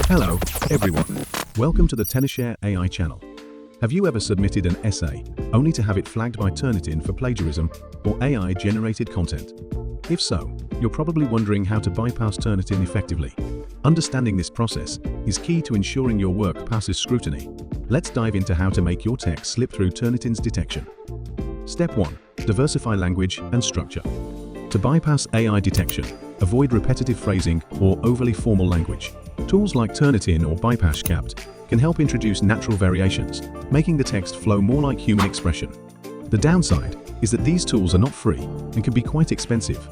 Hello, everyone. Welcome to the Tenorshare AI channel. Have you ever submitted an essay only to have it flagged by Turnitin for plagiarism or AI-generated content? If so, you're probably wondering how to bypass Turnitin effectively. Understanding this process is key to ensuring your work passes scrutiny. Let's dive into how to make your text slip through Turnitin's detection. Step 1. Diversify language and structure. To bypass AI detection, avoid repetitive phrasing or overly formal language. Tools like Turnitin or Bypass can help introduce natural variations, making the text flow more like human expression. The downside is that these tools are not free and can be quite expensive.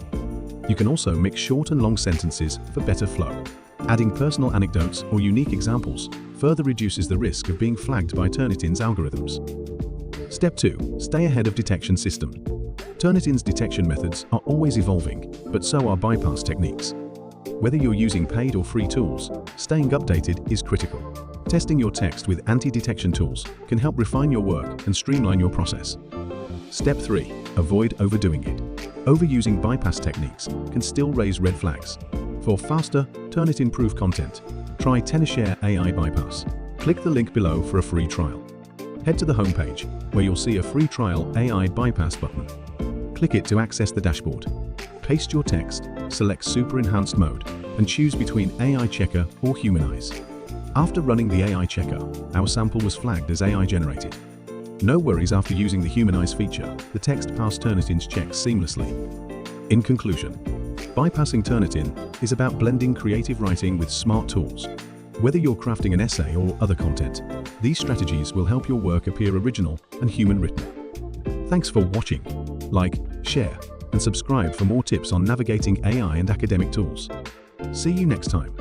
You can also mix short and long sentences for better flow. Adding personal anecdotes or unique examples further reduces the risk of being flagged by Turnitin's algorithms. Step 2. Stay ahead of detection system. Turnitin's detection methods are always evolving, but so are bypass techniques. Whether you're using paid or free tools, staying updated is critical. Testing your text with anti-detection tools can help refine your work and streamline your process. Step 3. Avoid overdoing it. Overusing bypass techniques can still raise red flags. For faster, Turnitin-proof content, try Tenorshare AI Bypass. Click the link below for a free trial. Head to the homepage, where you'll see a free trial AI Bypass button. Click it to access the dashboard. Paste your text, select Super Enhanced Mode, and choose between AI Checker or Humanized. After running the AI Checker, our sample was flagged as AI generated. No worries, after using the Humanized feature, the text passed Turnitin's checks seamlessly. In conclusion, bypassing Turnitin is about blending creative writing with smart tools. Whether you're crafting an essay or other content, these strategies will help your work appear original and human-written. Thanks for watching. Like, share, and subscribe for more tips on navigating AI and academic tools. See you next time.